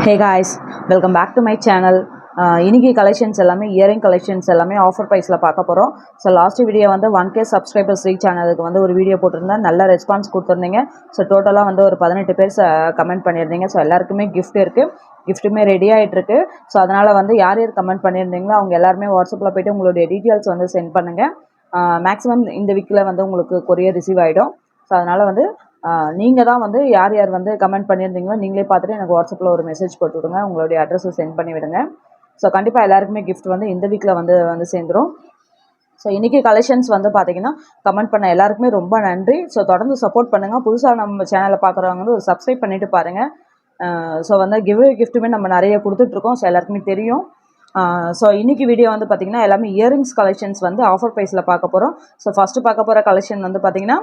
Hey guys, welcome back to my channel. இன்னைக்கு collections எல்லாமே earring collections எல்லாமே offer ப்ரைஸில் பார்க்க போகிறோம். ஸோ லாஸ்ட் வீடியோ வந்து 1K சப்ஸ்கிரைபர்ஸ் ரீச் ஆனதுக்கு வந்து ஒரு வீடியோ போட்டிருந்தேன். நல்ல ரெஸ்பான்ஸ் கொடுத்துருந்தீங்க. ஸோ டோட்டலாக வந்து ஒரு 18 பேர் கமெண்ட் பண்ணியிருந்தீங்க. ஸோ எல்லாருக்குமே கிஃப்ட் இருக்குது, கிஃப்ட்டுமே ரெடி ஆகிட்டு இருக்கு. ஸோ அதனால் வந்து யார் யார் கமெண்ட் பண்ணியிருந்தீங்களோ அவங்க எல்லாருமே வாட்ஸ்அப்பில் போய்ட்டு உங்களுடைய டீட்டெயில்ஸ் வந்து சென்ட் பண்ணுங்கள். மேக்ஸிமம் இந்த வீக்கில் வந்து உங்களுக்கு கொரியர் ரிசீவ் ஆகிடும். ஸோ அதனால் வந்து நீங்கள் தான் வந்து யார் யார் வந்து கமெண்ட் பண்ணியிருந்தீங்களோ நீங்களே பார்த்துட்டு எனக்கு வாட்ஸ்அப்பில் ஒரு மெசேஜ் போட்டு விடுங்க, உங்களுடைய அட்ரஸை சென்ட் பண்ணி விடுங்க. ஸோ கண்டிப்பாக எல்லாருக்குமே கிஃப்ட் வந்து இந்த வீக்கில் வந்து சேர்ந்துடும். ஸோ இன்றைக்கி கலெக்ஷன்ஸ் வந்து பார்த்தீங்கன்னா கமெண்ட் பண்ண எல்லாருக்குமே ரொம்ப நன்றி. ஸோ தொடர்ந்து சப்போர்ட் பண்ணுங்கள். புதுசாக நம்ம சேனலை பார்க்குறவங்க வந்து ஒரு சப்ஸ்கிரைப் பண்ணிவிட்டு பாருங்கள். ஸோ வந்து கிஃப்ட்டுமே நம்ம நிறைய கொடுத்துட்ருக்கோம். ஸோ எல்லாருக்குமே தெரியும். ஸோ இன்றைக்கி வீடியோ வந்து பார்த்திங்கன்னா எல்லாமே இயரிங்ஸ் கலெக்ஷன்ஸ் வந்து ஆஃபர் ப்ரைஸில் பார்க்க போகிறோம். ஸோ ஃபஸ்ட்டு பார்க்க போகிற கலெக்ஷன் வந்து பார்த்திங்கன்னா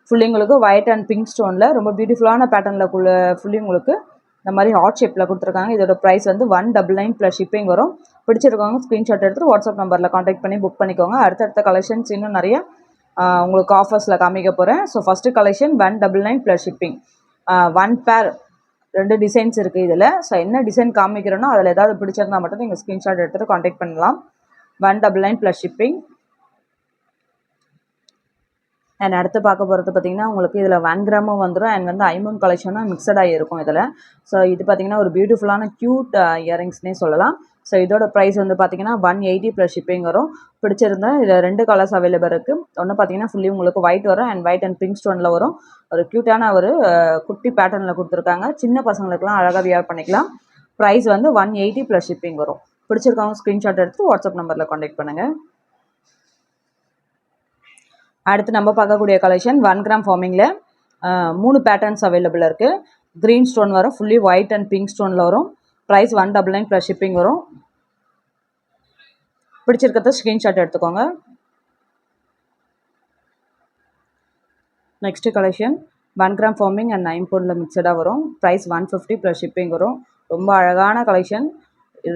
ஃபுல்லி உங்களுக்கு ஒயிட் அண்ட் பிங்க் ஸ்டோனில் ரொம்ப பியூட்டிஃபுல்லான பேட்டர்னில் ஃபுல்லி உங்களுக்கு இந்த மாதிரி ஹார்ட் ஷேப்பில் கொடுத்துருக்காங்க. இதோட ப்ரைஸ் வந்து 199 ப்ளஸ் ஷிப்பிங் வரும். பிடிச்சிருக்கவங்க ஸ்க்ரீன்ஷாட் எடுத்துகிட்டு வாட்ஸ்அப் நம்பரில் காண்டாக்ட் பண்ணி புக் பண்ணிக்கோங்க. அடுத்தடுத்த கலெக்ஷன்ஸ் இன்னும் நிறைய உங்களுக்கு ஆஃபர்ஸில் காமிக்க போகிறேன். So first collection 199 plus shipping. 1 பேர் 2 டிசைன்ஸ் இருக்குது இதில். ஸோ என்ன டிசைன் காமிக்கிறோன்னா அதில் ஏதாவது பிடிச்சிருந்தா மட்டும் நீங்கள் ஸ்க்ரீன்ஷாட் எடுத்துகிட்டு காண்டாக்ட் பண்ணலாம். 199 ப்ளஸ் ஷிப்பிங். அண்ட் அடுத்து பார்க்க போகிறது பார்த்திங்கன்னா உங்களுக்கு இதில் 1 கிராமும் வந்துடும். அண்ட் வந்து ஐமூன் கலெக்ஷனும் மிக்சடாகி இருக்கும் இதில். ஸோ இது பார்த்திங்கன்னா ஒரு பியூட்டிஃபுல்லான க்யூட் இயரிங்ஸ்னே சொல்லலாம். ஸோ இதோட ப்ரைஸ் வந்து பார்த்திங்கன்னா 180 ப்ளஸ் ஷிப்பிங் வரும். பிடிச்சிருந்தா இதில் 2 கலர்ஸ் அவைலபிள் இருக்குது. ஒன்று பார்த்திங்கன்னா ஃபுல்லி உங்களுக்கு ஒயிட் வரும் அண்ட் ஒயிட் அண்ட் பிங்க் ஸ்டோனில் வரும். ஒரு க்யூட்டான ஒரு குட்டி பேட்டர்னில் கொடுத்துருக்காங்க. சின்ன பசங்களுக்குலாம் அழகாக வியர் பண்ணிக்கலாம். ப்ரைஸ் வந்து 180 ப்ளஸ் ஷிப்பிங் வரும். பிடிச்சிருக்கவங்க ஸ்க்ரீன்ஷாட் எடுத்து வாட்ஸ்அப் நம்பரில் காண்டாக்ட் பண்ணுங்கள். அடுத்து நம்ம பார்க்கக்கூடிய கலெக்ஷன் 1 கிராம் ஃபார்மிங்கில் 3 பேட்டர்ன்ஸ் அவைலபிள் இருக்குது. க்ரீன் ஸ்டோன் வரும், ஃபுல்லி ஒயிட் அண்ட் பிங்க் ஸ்டோனில் வரும். ப்ரைஸ் 199 ப்ளஸ் ஷிப்பிங் வரும். பிடிச்சிருக்கிறத ஸ்க்ரீன்ஷாட் எடுத்துக்கோங்க. Next collection 1 gram farming and 9 பவுண்டில் மிக்சடாக வரும். ப்ரைஸ் 150 ப்ளஸ் ஷிப்பிங் வரும். ரொம்ப அழகான கலெக்ஷன்,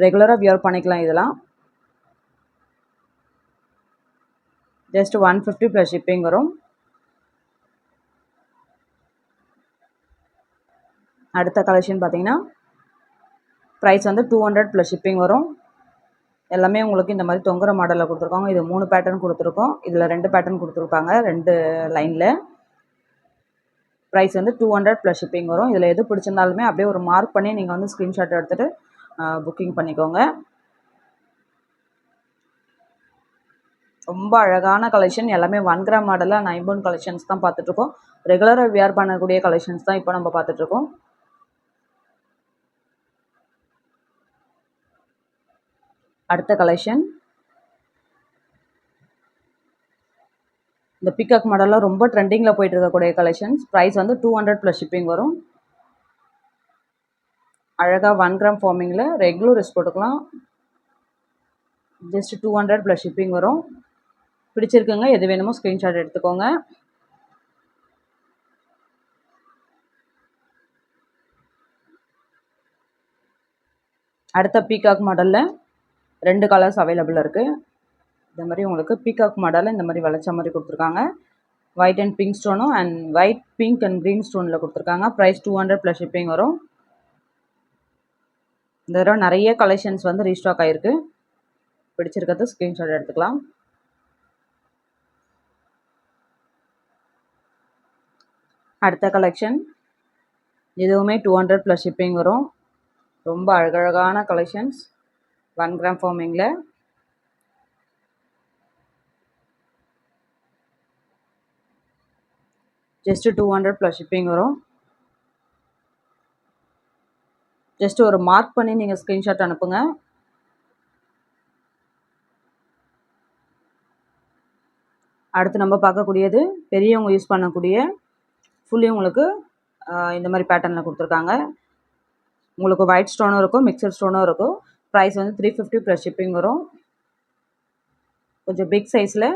ரெகுலராக வியர் பண்ணிக்கலாம். இதெல்லாம் ஜஸ்ட் 150 ப்ளஸ் ஷிப்பிங் வரும். அடுத்த கலெக்ஷன் பார்த்தீங்கன்னா ப்ரைஸ் வந்து 200 ப்ளஸ் ஷிப்பிங் வரும். எல்லாமே உங்களுக்கு இந்த மாதிரி தொங்குற மாடலில் கொடுத்துருக்காங்க. இது 3 பேட்டர்ன் கொடுத்துருக்கோம். இதில் 2 பேட்டர்ன் கொடுத்துருப்பாங்க 2 லைனில். ப்ரைஸ் வந்து 200 ப்ளஸ் ஷிப்பிங் வரும். இதில் எது பிடிச்சிருந்தாலுமே அப்படியே ஒரு மார்க் பண்ணி நீங்கள் வந்து ஸ்க்ரீன்ஷாட் எடுத்துகிட்டு புக்கிங் பண்ணிக்கோங்க. ரொம்ப அழகான கலெக்ஷன், எல்லாமே 1 கிராம் மாடலில் 9 பவுண்ட் கலெக்ஷன்ஸ் தான் பார்த்துட்ருக்கோம். ரெகுலராக வியர் பண்ணக்கூடிய கலெக்ஷன்ஸ் தான் இப்போ நம்ம பார்த்துட்ருக்கோம். அடுத்த கலெக்ஷன் இந்த பிகாக் மாடலில் ரொம்ப ட்ரெண்டிங்கில் போயிட்டு இருக்கக்கூடிய கலெக்ஷன்ஸ். ப்ரைஸ் வந்து 200 ப்ளஸ் ஷிப்பிங் வரும். அழகாக 1 கிராம் ஃபார்மிங்கில் ரெகுலர் ட்ரெஸ் போட்டுக்கலாம். ஜஸ்ட் 200 ப்ளஸ் ஷிப்பிங் வரும். பிடிச்சிருக்குங்க, எது வேணுமோ ஸ்க்ரீன்ஷாட் எடுத்துக்கோங்க. அடுத்த பீகாக் மாடலில் 2 கலர்ஸ் அவைலபிள் இருக்குது. இந்த மாதிரி உங்களுக்கு பீகாக் மாடலில் இந்த மாதிரி வளைச்ச மாதிரி கொடுத்துருக்காங்க. ஒயிட் அண்ட் பிங்க் ஸ்டோனும் and white pink and green ஸ்டோனில் கொடுத்துருக்காங்க. ப்ரைஸ் 200 ப்ளஸ் ஷிப்பிங் வரும். இந்த தடவை நிறைய கலெக்ஷன்ஸ் வந்து ரீஸ்டாக் ஆகிருக்கு. பிடிச்சிருக்கிறது ஸ்க்ரீன்ஷாட் எடுத்துக்கலாம். அடுத்த கலெக்ஷன் இதுவுமே 200 ப்ளஸ் ஷிப்பிங் வரும். ரொம்ப அழகழகான கலெக்ஷன்ஸ் 1 கிராம் ஃபார்மிங்கில். ஜஸ்ட் 200 ப்ளஸ் ஷிப்பிங் வரும். ஜஸ்ட் ஒரு மார்க் பண்ணி நீங்கள் ஸ்க்ரீன்ஷாட் அனுப்புங்க. அடுத்து நம்ம பார்க்கக்கூடியது பெரியவங்க யூஸ் பண்ணக்கூடிய ஃபுல்லி உங்களுக்கு இந்த மாதிரி பேட்டர்னில் கொடுத்துருக்காங்க. உங்களுக்கு ஒயிட் ஸ்டோனும் இருக்கும், மிக்சர் ஸ்டோனும் இருக்கும். ப்ரைஸ் வந்து 350 ப்ளஸ் ஷிப்பிங் வரும். கொஞ்சம் பிக் சைஸில்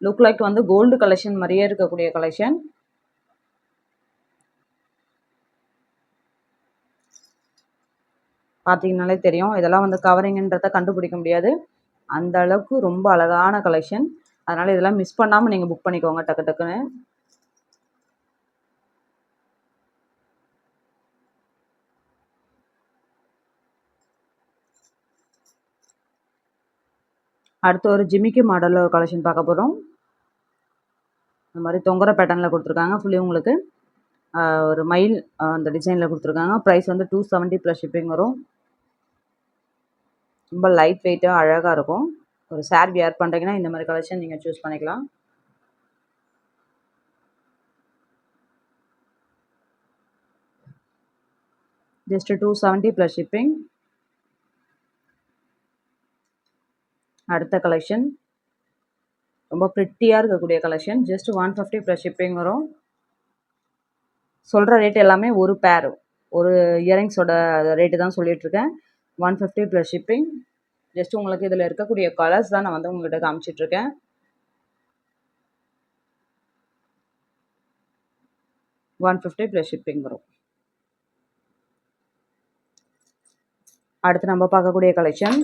லுக் லைக் வந்து கோல்டு கலெக்ஷன் மாதிரியே இருக்கக்கூடிய கலெக்ஷன். பார்த்தீங்கனாலே தெரியும், இதெல்லாம் வந்து கவரிங்கன்றதை கண்டுபிடிக்க முடியாது. அந்த அளவுக்கு ரொம்ப அழகான கலெக்ஷன். அதனால் இதெல்லாம் மிஸ் பண்ணாமல் நீங்கள் புக் பண்ணிக்கோங்க டக்கு டக்குன்னு. அடுத்து ஒரு ஜிமிக்கி மாடலில் ஒரு கலெக்ஷன் பார்க்க போகிறோம். இந்த மாதிரி தொங்குற பேட்டர்னில் கொடுத்துருக்காங்க. ஃபுல்லி உங்களுக்கு ஒரு மயில் அந்த டிசைனில் கொடுத்துருக்காங்க. ப்ரைஸ் வந்து 270 ப்ளஸ் ஷிப்பிங் வரும். ரொம்ப லைட் வெயிட்டாக அழகாக இருக்கும். ஒரு சாரி வியர் பண்ணுறீங்கன்னா இந்த மாதிரி கலெக்ஷன் நீங்கள் சூஸ் பண்ணிக்கலாம். Just 270 plus shipping. அடுத்த கலெக்ஷன் ரொம்ப ப்ரிட்டியாக இருக்கக்கூடிய கலெக்ஷன். ஜஸ்ட் 150 ப்ளஸ் ஷிப்பிங் வரும். சொல்கிற ரேட் எல்லாமே ஒரு பேர், ஒரு இயரிங்ஸோட ரேட்டு தான் சொல்லிகிட்ருக்கேன். 150 ப்ளஸ் ஷிப்பிங். ஜஸ்ட் உங்களுக்கு இதில் இருக்கக்கூடிய கலர்ஸ் தான் நான் வந்து உங்கள்கிட்ட காமிச்சிட்ருக்கேன். $150 ப்ளஸ் ஷிப்பிங் வரும். அடுத்து நம்ம பார்க்கக்கூடிய கலெக்ஷன்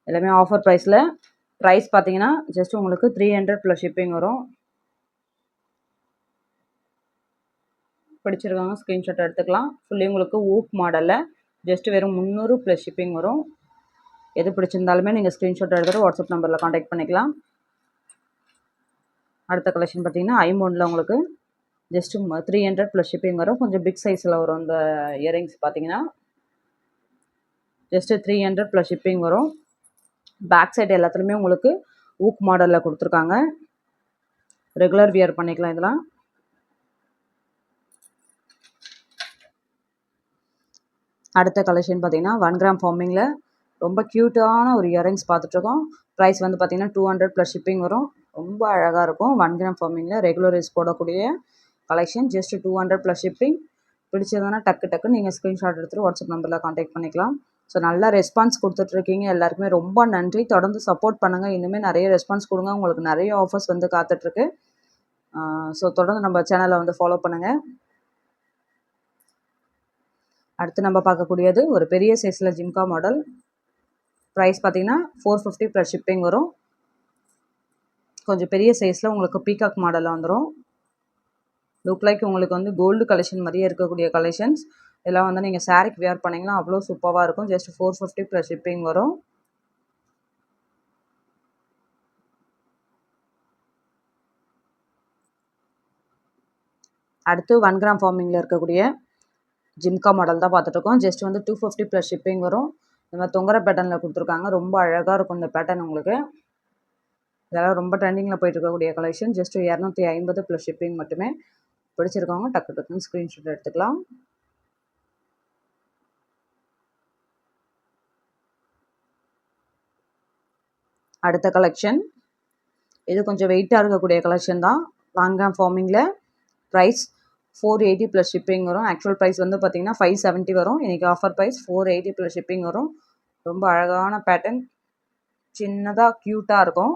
எல்லாமே ஆஃபர் ப்ரைஸில். ப்ரைஸ் பார்த்தீங்கன்னா ஜஸ்ட் உங்களுக்கு 300 ப்ளஸ் ஷிப்பிங் வரும். பிடிச்சிருக்காங்க ஸ்க்ரீன்ஷாட் எடுத்துக்கலாம். ஃபுல்லி உங்களுக்கு ஊக் மாடலில் ஜஸ்ட் வெறும் 300 ப்ளஸ் ஷிப்பிங் வரும். எது பிடிச்சிருந்தாலுமே நீங்கள் ஸ்க்ரீன்ஷாட் எடுத்துகிட்டு வாட்ஸ்அப் நம்பரில் காண்டாக்ட் பண்ணிக்கலாம். அடுத்த கலெக்ஷன் பார்த்தீங்கன்னா ஐமோனில் உங்களுக்கு ஜஸ்ட் 300 ப்ளஸ் ஷிப்பிங் வரும். கொஞ்சம் பிக் சைஸில் வரும் இந்த இயரிங்ஸ் பார்த்தீங்கன்னா. ஜஸ்ட்டு 300 ப்ளஸ் ஷிப்பிங் வரும். பேக் சைடு எல்லாத்துலேயுமே உங்களுக்கு ஊக் மாடலில் கொடுத்துருக்காங்க. ரெகுலர் வியர் பண்ணிக்கலாம் இதெல்லாம். அடுத்த கலெக்ஷன் பார்த்தீங்கன்னா 1 கிராம் ஃபார்மிங்கில் ரொம்ப க்யூட்டான ஒரு இயரிங்ஸ் பார்த்துட்ருக்கோம். ப்ரைஸ் வந்து பார்த்தீங்கன்னா 200 ப்ளஸ் ஷிப்பிங் வரும். ரொம்ப அழகாக இருக்கும். 1 கிராம் ஃபார்மிங்கில் ரெகுலர் யூஸ் போடக்கூடிய கலெக்ஷன். Just 200 plus shipping. பிடிச்சதுன்னா டக்கு நீங்கள் ஸ்க்ரீன்ஷாட் எடுத்துகிட்டு வாட்ஸ்அப் நம்பரில் காண்டாக்ட் பண்ணிக்கலாம். ஸோ நல்ல ரெஸ்பான்ஸ் கொடுத்துட்ருக்கீங்க. எல்லாருக்குமே ரொம்ப நன்றி. தொடர்ந்து சப்போர்ட் பண்ணுங்கள். இன்னுமே நிறைய ரெஸ்பான்ஸ் கொடுங்க. உங்களுக்கு நிறைய ஆஃபர்ஸ் வந்து காத்துட்ருக்கு. ஸோ தொடர்ந்து நம்ம சேனலை வந்து ஃபாலோ பண்ணுங்கள். அடுத்து நம்ம பார்க்கக்கூடியது ஒரு பெரிய சைஸில் ஜிம்கா மாடல். ப்ரைஸ் பார்த்தீங்கன்னா 450 ப்ளஸ் ஷிப்பிங் வரும். கொஞ்சம் பெரிய சைஸில் உங்களுக்கு பீகாக் மாடலில் வந்துடும். லுக் லைக் உங்களுக்கு வந்து கோல்டு கலெக்ஷன் மாதிரியே இருக்கக்கூடிய கலெக்ஷன்ஸ். இதெல்லாம் வந்து நீங்கள் சாரிக்கு வியர் பண்ணிங்கன்னா அவ்வளோ சூப்பராக இருக்கும். ஜஸ்ட் 450 ப்ளஸ் ஷிப்பிங் வரும். அடுத்து 1 கிராம் ஃபார்மிங்கில் இருக்கக்கூடிய ஜிம்கா மாடல் தான் பார்த்துட்ருக்கோம். ஜஸ்ட் வந்து 250 ப்ளஸ் ஷிப்பிங் வரும். இந்த மாதிரி தொங்குற பேட்டர்னில் கொடுத்துருக்காங்க. ரொம்ப அழகாக இருக்கும் இந்த பேட்டர்ன் உங்களுக்கு. இதெல்லாம் ரொம்ப ட்ரெண்டிங்கில் போயிட்டு இருக்கக்கூடிய கலெக்ஷன். ஜஸ்ட் 250 ப்ளஸ் ஷிப்பிங் மட்டுமே. பிடிச்சிருக்கவங்க டக்குன்னு ஸ்க்ரீன்ஷாட் எடுத்துக்கலாம். அடுத்த கலெக்ஷன் இது கொஞ்சம் வெயிட்டாக இருக்கக்கூடிய கலெக்ஷன் தான். 1 கிராம் ஃபார்மிங்கில் ப்ரைஸ் 480 ப்ளஸ் ஷிப்பிங் வரும். ஆக்சுவல் ப்ரைஸ் வந்து பார்த்திங்கன்னா 570 வரும். இன்றைக்கி ஆஃபர் ப்ரைஸ் 480 ப்ளஸ் ஷிப்பிங் வரும். ரொம்ப அழகான பேட்டர்ன், சின்னதாக க்யூட்டாக இருக்கும்.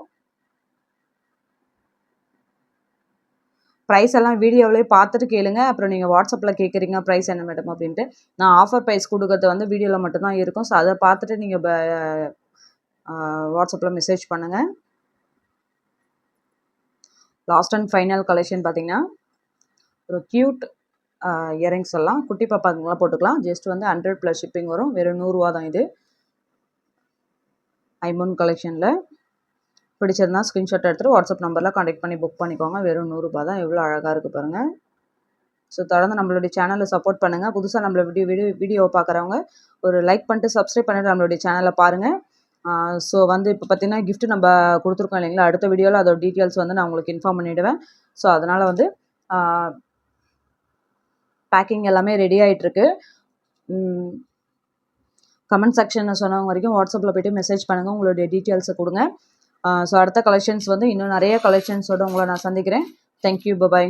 ப்ரைஸ் எல்லாம் வீடியோவிலே பார்த்துட்டு கேளுங்க. அப்புறம் நீங்கள் வாட்ஸ்அப்பில் கேட்குறீங்க ப்ரைஸ் என்ன மேடம் அப்படின்ட்டு. நான் ஆஃபர் ப்ரைஸ் கொடுக்கறது வந்து வீடியோவில் மட்டும்தான் இருக்கும். ஸோ அதை பார்த்துட்டு நீங்கள் வாட்ஸ்அப்பில் மெசேஜ் பண்ணுங்கள். லாஸ்ட் அண்ட் ஃபைனல் கலெக்ஷன் பார்த்தீங்கன்னா ஒரு க்யூட் இயரிங்ஸ் எல்லாம் குட்டி பாப்பாங்களாம் போட்டுக்கலாம். ஜஸ்ட் வந்து 100 ப்ளஸ் ஷிப்பிங் வரும். வெறும் 100 ரூபா தான் இது. ஐமோன் கலெக்ஷனில் பிடிச்சிருந்தா ஸ்க்ரீன்ஷாட் எடுத்துகிட்டு வாட்ஸ்அப் நம்பரில் காண்டாக்ட் பண்ணி புக் பண்ணிக்கோங்க. வெறும் 100 ரூபா தான். எவ்வளோ அழகாக இருக்குது பாருங்கள். ஸோ தொடர்ந்து நம்மளுடைய சேனலை சப்போர்ட் பண்ணுங்கள். புதுசாக நம்மளோட வீடியோவை பார்க்குறவங்க ஒரு லைக் பண்ணிட்டு சப்ஸ்கிரைப் பண்ணிட்டு நம்மளுடைய சேனலை பாருங்கள். ஸோ வந்து இப்போ பார்த்தீங்கன்னா கிஃப்ட் நம்ம கொடுத்துருக்கோம் இல்லைங்களா. அடுத்த வீடியோவில் அதோட டீட்டெயில்ஸ் வந்து நான் உங்களுக்கு இன்ஃபார்ம் பண்ணிவிடுவேன். ஸோ அதனால் வந்து பேக்கிங் எல்லாமே ரெடி ஆகிட்டுருக்கு. கமெண்ட் செக்ஷனில் சொன்னவங்க வரைக்கும் வாட்ஸ்அப்பில் போய்ட்டு மெசேஜ் பண்ணுங்கள். உங்களுடைய டீட்டெயில்ஸை கொடுங்க. ஸோ அடுத்த கலெக்ஷன்ஸ் வந்து இன்னும் நிறைய கலெக்ஷன்ஸோடு உங்களை நான் சந்திக்கிறேன். Thank you, bye bye.